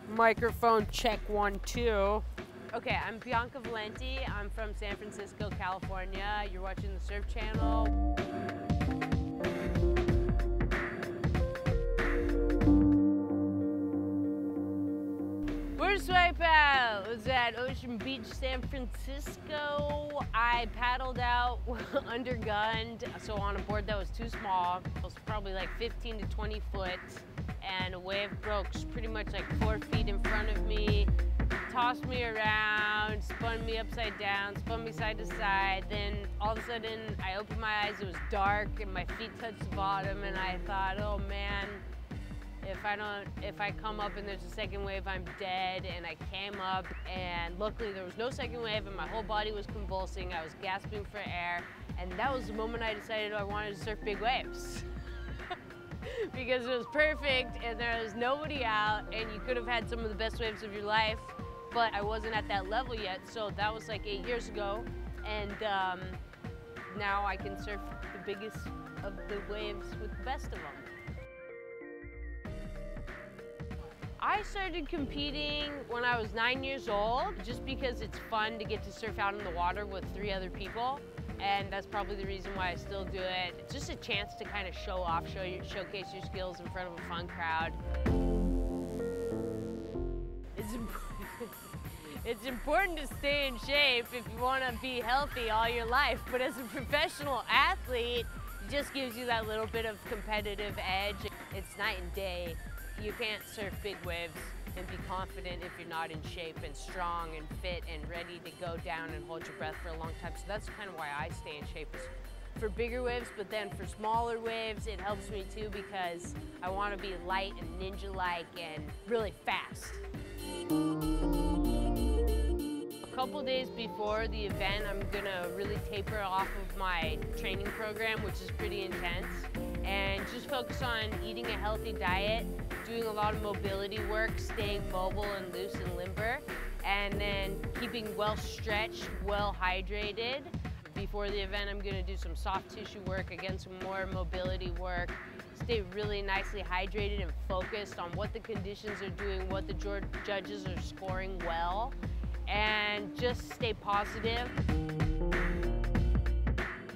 Microphone check 1, 2. Okay, I'm Bianca Valenti. I'm from San Francisco, California. You're watching the Surf Channel. Where's Wipeout? It was at Ocean Beach, San Francisco. I paddled out undergunned, so on a board that was too small. It was probably like 15 to 20 foot, and a wave broke pretty much like 4 feet in front of me, tossed me around, spun me upside down, spun me side to side. Then all of a sudden I opened my eyes, it was dark and my feet touched the bottom, and I thought, oh man, if I come up and there's a second wave, I'm dead. And I came up, and luckily there was no second wave, and my whole body was convulsing. I was gasping for air, and that was the moment I decided I wanted to surf big waves. Because it was perfect, and there was nobody out, and you could have had some of the best waves of your life, but I wasn't at that level yet. So that was like 8 years ago, and now I can surf the biggest of the waves with the best of them. I started competing when I was 9 years old, just because it's fun to get to surf out in the water with 3 other people. And that's probably the reason why I still do it. It's just a chance to kind of show off, showcase your skills in front of a fun crowd. It's important to stay in shape if you want to be healthy all your life, but as a professional athlete, it just gives you that little bit of competitive edge. It's night and day. You can't surf big waves and be confident if you're not in shape and strong and fit and ready to go down and hold your breath for a long time. So that's kind of why I stay in shape, is for bigger waves, but then for smaller waves, it helps me too, because I want to be light and ninja-like and really fast. A couple days before the event, I'm gonna really taper off of my training program, which is pretty intense, and just focus on eating a healthy diet, doing a lot of mobility work, staying mobile and loose and limber, and then keeping well stretched, well hydrated. Before the event, I'm gonna do some soft tissue work, again, some more mobility work, stay really nicely hydrated and focused on what the conditions are doing, what the judges are scoring well, and just stay positive.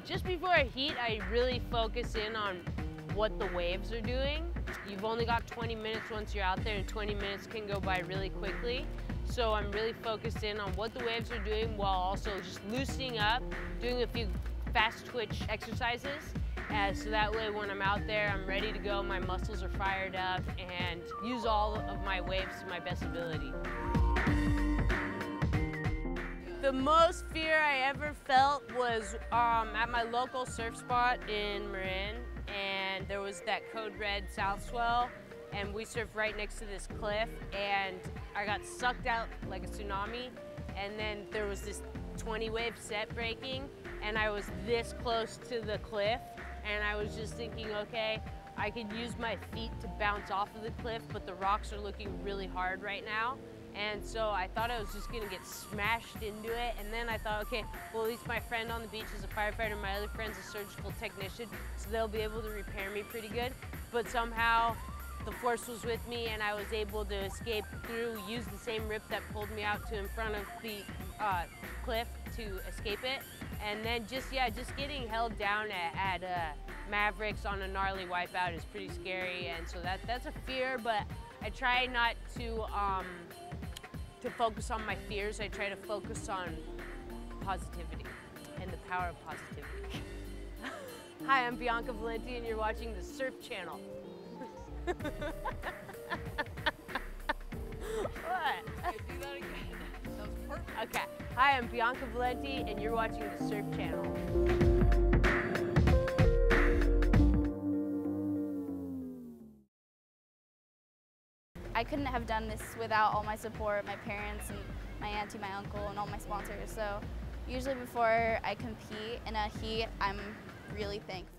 Just before a heat, I really focus in on what the waves are doing. You've only got 20 minutes once you're out there, and 20 minutes can go by really quickly. So I'm really focused in on what the waves are doing, while also just loosening up, doing a few fast twitch exercises. So that way when I'm out there, I'm ready to go, my muscles are fired up, and use all of my waves to my best ability. The most fear I ever felt was at my local surf spot in Marin, and there was that code red south swell, and we surfed right next to this cliff, and I got sucked out like a tsunami, and then there was this 20 wave set breaking, and I was this close to the cliff, and I was just thinking, okay, I could use my feet to bounce off of the cliff, but the rocks are looking really hard right now. And so I thought I was just gonna get smashed into it, and then I thought, okay, well, at least my friend on the beach is a firefighter, my other friend's a surgical technician, so they'll be able to repair me pretty good. But somehow the force was with me, and I was able to escape through, use the same rip that pulled me out to in front of the cliff to escape it. And then just getting held down at Mavericks on a gnarly wipeout is pretty scary, and so that's a fear, but I try not to focus on my fears. I try to focus on positivity and the power of positivity. Hi, I'm Bianca Valenti, and you're watching the Surf Channel. What? Okay, do that again. That was perfect. Okay. Hi, I'm Bianca Valenti, and you're watching the Surf Channel. I couldn't have done this without all my support, my parents and my auntie, my uncle, and all my sponsors. So usually before I compete in a heat, I'm really thankful.